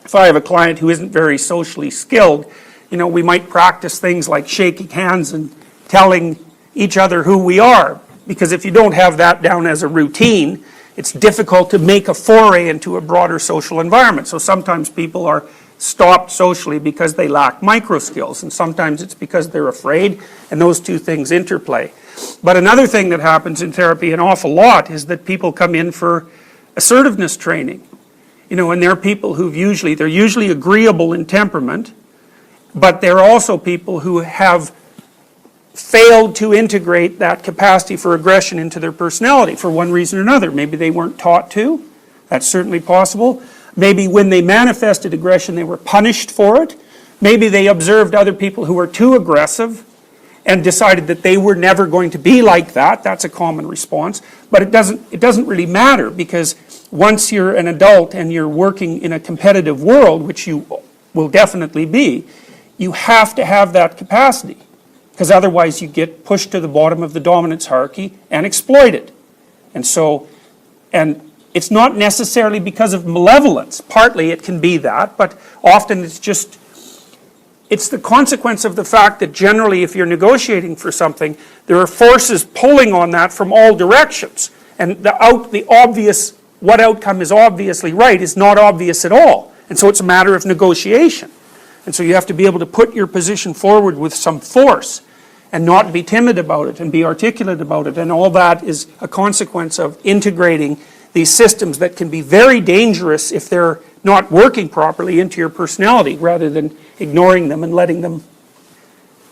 if I have a client who isn't very socially skilled, we might practice things like shaking hands and telling each other who we are. Because if you don't have that down as a routine, it's difficult to make a foray into a broader social environment. So sometimes people are stopped socially because they lack micro skills, and sometimes it's because they're afraid, and those two things interplay. But another thing that happens in therapy an awful lot is that people come in for assertiveness training. And they're people they're usually agreeable in temperament, but they're also people who have failed to integrate that capacity for aggression into their personality for one reason or another. Maybe they weren't taught to. That's certainly possible. Maybe when they manifested aggression, they were punished for it. Maybe they observed other people who were too aggressive and decided that they were never going to be like that. That's a common response. But it doesn't really matter, because once you're an adult and you're working in a competitive world, which you will definitely be, you have to have that capacity. Because otherwise you get pushed to the bottom of the dominance hierarchy and exploited. And it's not necessarily because of malevolence. Partly it can be that, but often it's the consequence of the fact that generally if you're negotiating for something, there are forces pulling on that from all directions. And what outcome is obviously right is not obvious at all. And so it's a matter of negotiation. And so you have to be able to put your position forward with some force and not be timid about it and be articulate about it. And all that is a consequence of integrating these systems that can be very dangerous if they're not working properly into your personality, rather than ignoring them and letting them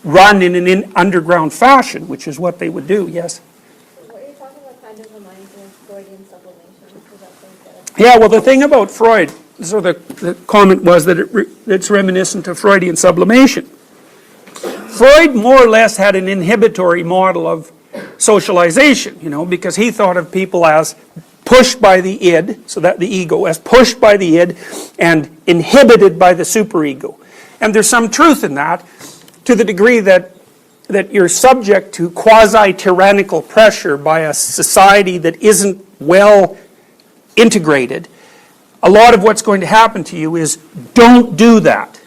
run in an underground fashion, which is what they would do. Yes? What you're talking about kind of reminds me of Freudian sublimation. Yeah, well, the thing about Freud, so the comment was that it's reminiscent of Freudian sublimation. Freud more or less had an inhibitory model of socialization, because he thought of people as pushed by the id, so that the ego, as pushed by the id and inhibited by the superego. And there's some truth in that, to the degree that you're subject to quasi-tyrannical pressure by a society that isn't well integrated. A lot of what's going to happen to you is, don't do that.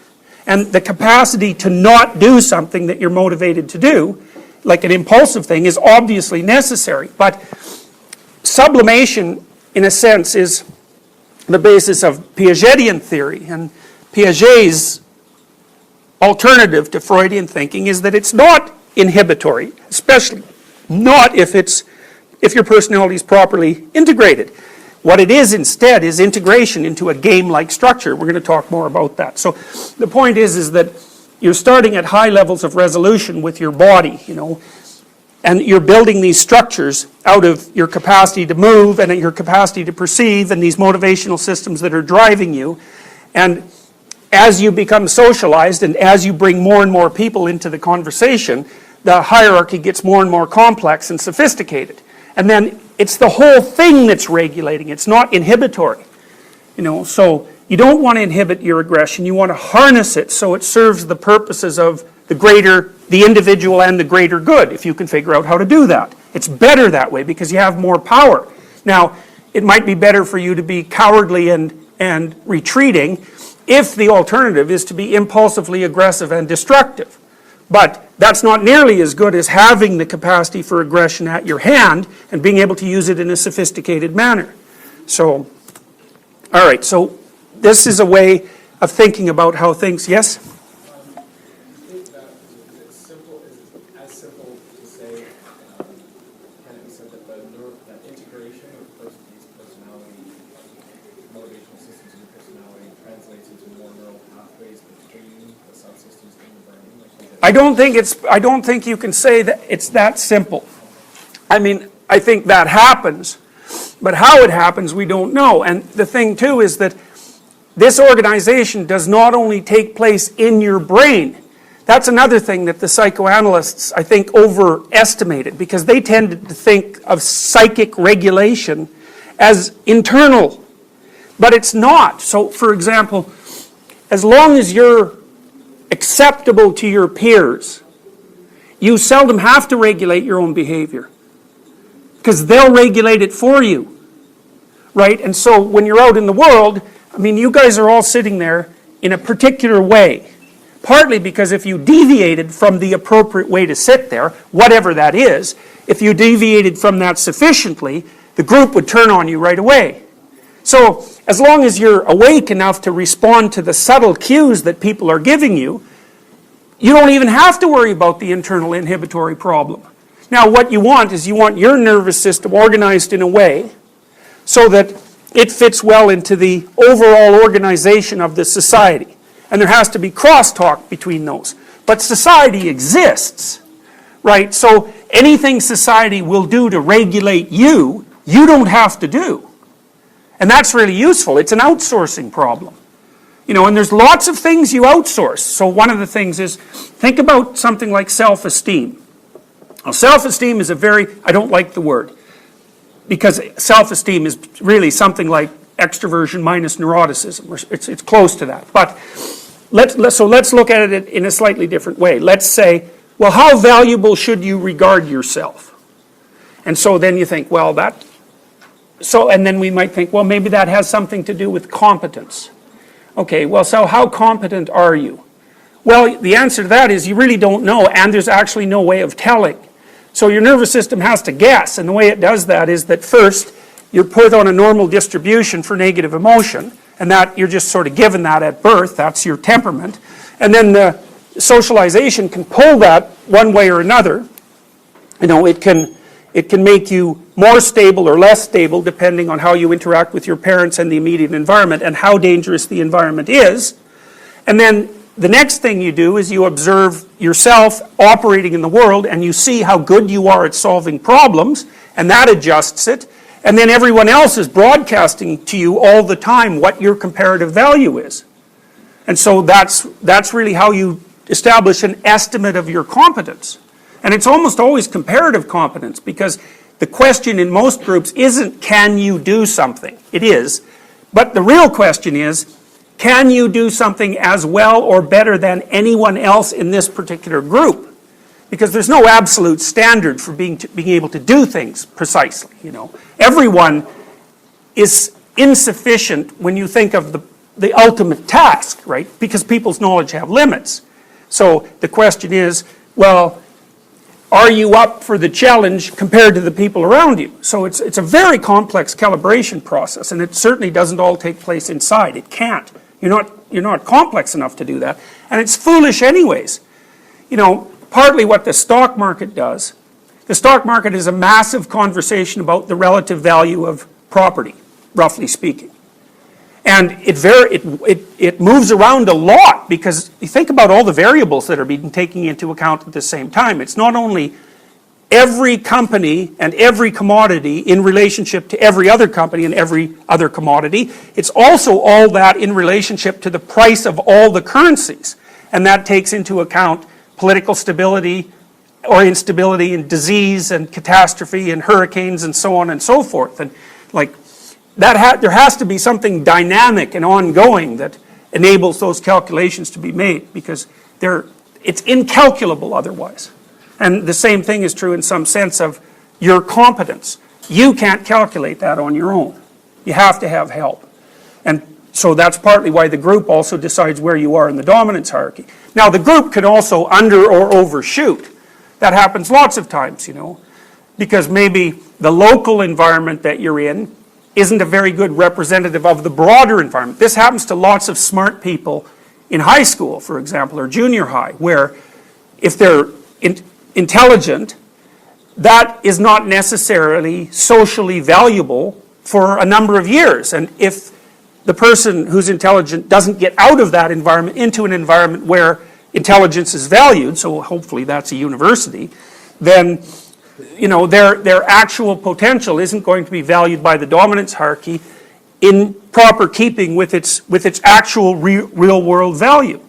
And the capacity to not do something that you're motivated to do, like an impulsive thing, is obviously necessary. But sublimation, in a sense, is the basis of Piagetian theory. And Piaget's alternative to Freudian thinking is that it's not inhibitory, especially not if your personality is properly integrated. What it is instead is integration into a game-like structure. We're going to talk more about that. So the point is that you're starting at high levels of resolution with your body, and you're building these structures out of your capacity to move and your capacity to perceive and these motivational systems that are driving you. And as you become socialized and as you bring more and more people into the conversation, the hierarchy gets more and more complex and sophisticated. And then it's the whole thing that's regulating. It's not inhibitory. So you don't want to inhibit your aggression. You want to harness it so it serves the purposes of the individual and the greater good, if you can figure out how to do that. It's better that way because you have more power. Now, it might be better for you to be cowardly and retreating if the alternative is to be impulsively aggressive and destructive. But that's not nearly as good as having the capacity for aggression at your hand and being able to use it in a sophisticated manner. So, all right, so this is a way of thinking about how things, yes? I think that it's simple, is as simple to say, can it be said that integration of these personality, motivational systems in your personality translates into more neural pathways between the subsystems in the brain? I don't think you can say that it's that simple. I mean, I think that happens, but how it happens we don't know. And the thing too is that this organization does not only take place in your brain. That's another thing that the psychoanalysts, I think, overestimated, because they tended to think of psychic regulation as internal, but it's not. So, for example, as long as you're acceptable to your peers, you seldom have to regulate your own behavior, because they'll regulate it for you, right? And so when you're out in the world, I mean, you guys are all sitting there in a particular way. Partly because if you deviated from the appropriate way to sit there, whatever that is, if you deviated from that sufficiently, the group would turn on you right away. So as long as you're awake enough to respond to the subtle cues that people are giving you, you don't even have to worry about the internal inhibitory problem. Now what you want is you want your nervous system organized in a way so that it fits well into the overall organization of the society. And there has to be crosstalk between those. But society exists, right? So anything society will do to regulate you, you don't have to do. And that's really useful. It's an outsourcing problem. You know, and there's lots of things you outsource. So one of the things is, think about something like self-esteem. Now, self-esteem is I don't like the word, because self-esteem is really something like extroversion minus neuroticism, or it's close to that. But so let's look at it in a slightly different way. Let's say, well, how valuable should you regard yourself? And so then you think, well, and then we might think, well, maybe that has something to do with competence. Okay, well, so how competent are you? Well, the answer to that is you really don't know, and there's actually no way of telling. So your nervous system has to guess, and the way it does that is that first, you're put on a normal distribution for negative emotion, and that you're just sort of given that at birth, that's your temperament. And then the socialization can pull that one way or another. You know, it can make you more stable or less stable depending on how you interact with your parents and the immediate environment and how dangerous the environment is. And then the next thing you do is you observe yourself operating in the world and you see how good you are at solving problems, and that adjusts it. And then everyone else is broadcasting to you all the time what your comparative value is. And so that's really how you establish an estimate of your competence. And it's almost always comparative competence, because the question in most groups isn't, can you do something? It is. But the real question is, can you do something as well or better than anyone else in this particular group? Because there's no absolute standard for being able to do things precisely, you know. Everyone is insufficient when you think of the ultimate task, right? Because people's knowledge have limits. So the question is, well, are you up for the challenge compared to the people around you? So it's a very complex calibration process, and it certainly doesn't all take place inside. It can't. You're not complex enough to do that, and it's foolish anyways. You know, partly what the stock market does, the stock market is a massive conversation about the relative value of property, roughly speaking. And it moves around a lot, because you think about all the variables that are being taken into account at the same time. It's not only every company and every commodity in relationship to every other company and every other commodity. It's also all that in relationship to the price of all the currencies. And that takes into account political stability or instability and disease and catastrophe and hurricanes and so on and so forth. And like that, there has to be something dynamic and ongoing that enables those calculations to be made, because it's incalculable otherwise. And the same thing is true in some sense of your competence. You can't calculate that on your own. You have to have help. And so that's partly why the group also decides where you are in the dominance hierarchy. Now the group can also under or overshoot. That happens lots of times, you know, because maybe the local environment that you're in isn't a very good representative of the broader environment. This happens to lots of smart people in high school, for example, or junior high, where if they're intelligent, that is not necessarily socially valuable for a number of years. And if the person who's intelligent doesn't get out of that environment into an environment where intelligence is valued, so hopefully that's a university, then you know, their actual potential isn't going to be valued by the dominance hierarchy in proper keeping with its actual real world value.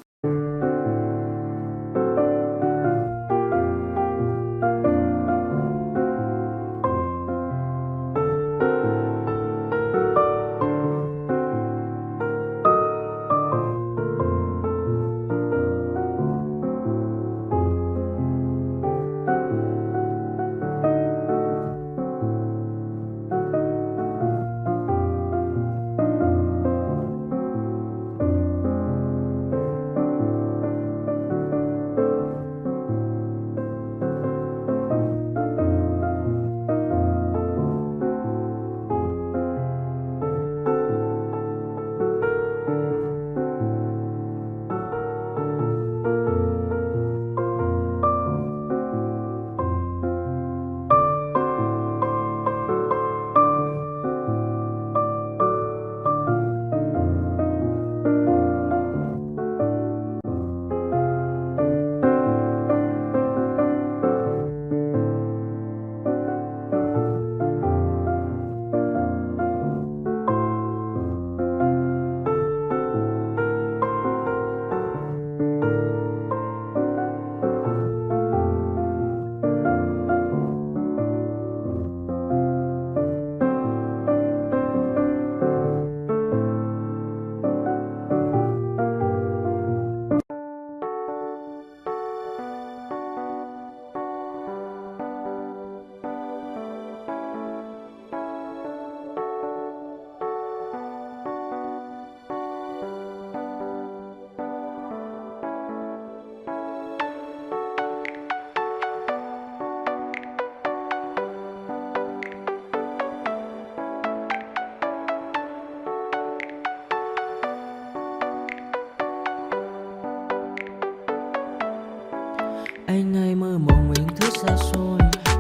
Anh hay mơ mộng những thứ xa xôi,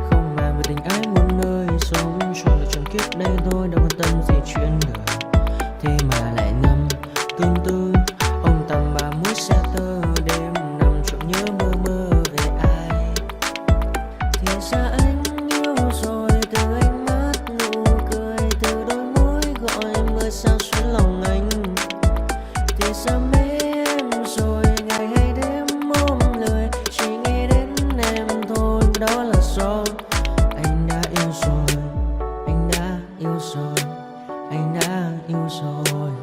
không màng về tình ái muôn nơi. Sống cho là trọn kiếp đây thôi, đâu quan tâm gì chuyện đời. Thế mà lại ngâm tương tư, ông tầm bà mũi xe tơ. Đêm nằm trộm nhớ mơ mơ về ai. Thì ra anh yêu rồi, từ ánh mắt nụ cười, từ đôi môi gọi mưa sao xuyến lòng anh. Thì ra mê em rồi, ngày hay đêm ôm lời, chỉ nghĩ đến em thôi. Đó là do anh đã yêu rồi, anh đã yêu rồi, anh đã yêu rồi.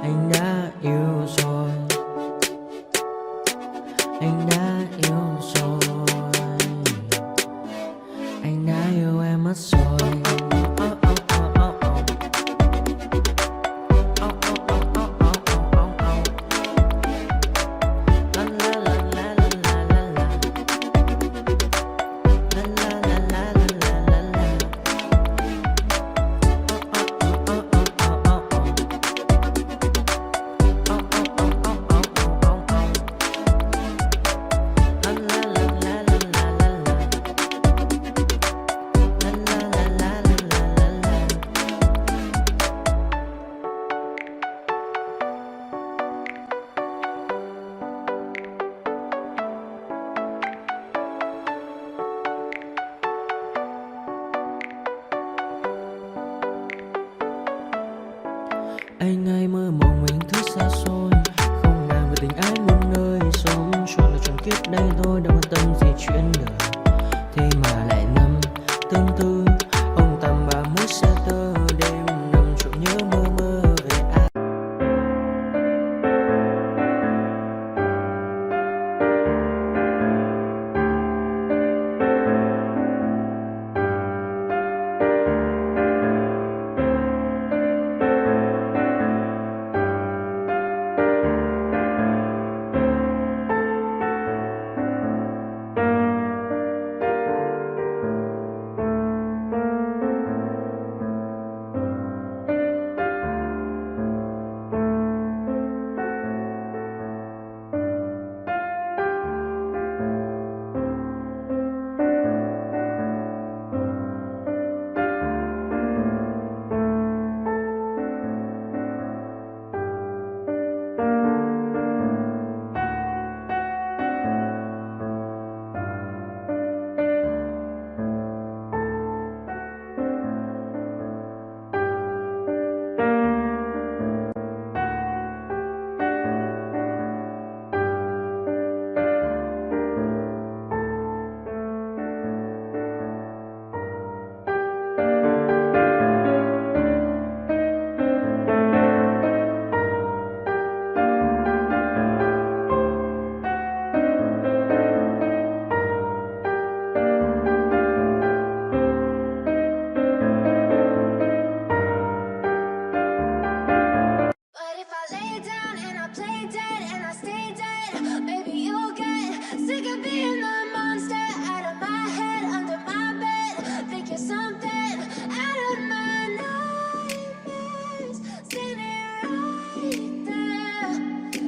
Anh đã yêu rồi, anh đã yêu rồi, anh đã yêu em mất rồi. Anh hay mơ mộng những thứ xa xôi, không màng về tình ái muôn nơi. Sống cho là trọn kiếp đây thôi, đâu quan tâm gì chuyện đời. Thế mà lại nằm tương tư, ông tầm bà mũi xe tơ. Đêm nằm trộm nhớ mơ mơ về ai. But if I lay down and I play dead and I stay dead, maybe you'll get sick of being the monster out of my head, under my bed. Think you're something out of my nightmares, standing right there.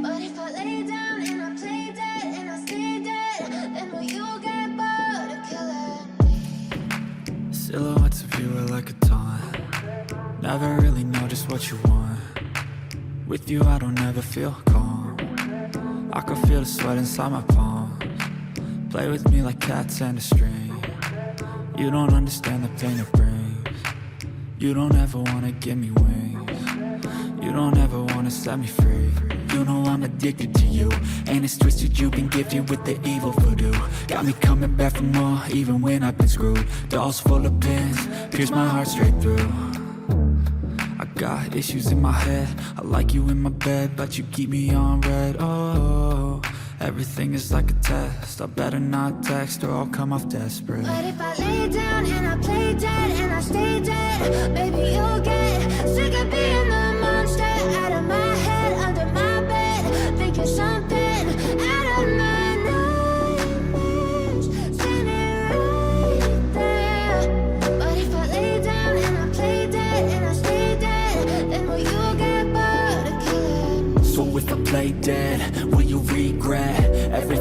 But if I lay down and I play dead and I stay dead, then will you get bored of killing me? Silhouettes of you are like a taunt. Never really know just what you want. With you I don't ever feel calm. I can feel the sweat inside my palms. Play with me like cats and a string. You don't understand the pain it brings. You don't ever wanna give me wings. You don't ever wanna set me free. You know I'm addicted to you, and it's twisted, you've been gifted with the evil voodoo. Got me coming back for more, even when I've been screwed. Dolls full of pins, pierce my heart straight through. I got issues in my head, I like you in my bed, but you keep me on red. Oh, everything is like a test, I better not text or I'll come off desperate. But if I lay down and I play dead and I stay dead, maybe you'll get sick of being the monster out of my head, under my bed. Think you're something out of my nightmares, standing right there. But if I lay down and I play dead and I stay dead, then will you get bored of killing me? So if I play dead, will you regret everything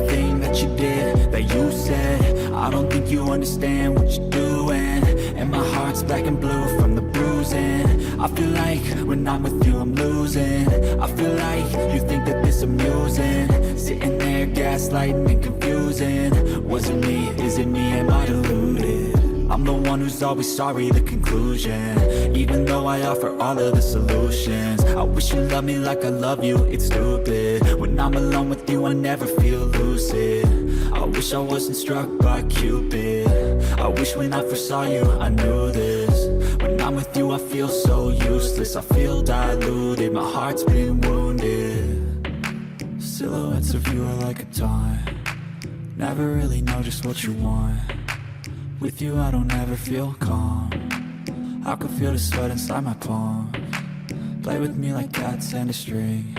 you did, that you said. I don't think you understand what you're doing. And my heart's black and blue from the bruising. I feel like when I'm with you I'm losing. I feel like you think that this amusing. Sitting there gaslighting and confusing. Was it me? Is it me? Am I deluded? I'm the one who's always sorry, the conclusion. Even though I offer all of the solutions. I wish you loved me like I love you, it's stupid. When I'm alone with you I never feel lucid. I wish I wasn't struck by Cupid. I wish when I first saw you I knew this. When I'm with you I feel so useless. I feel diluted, my heart's been wounded. Silhouettes of you are like a taunt. Never really know just what you want. With you I don't ever feel calm. I can feel the sweat inside my palm. Play with me like cats and a string.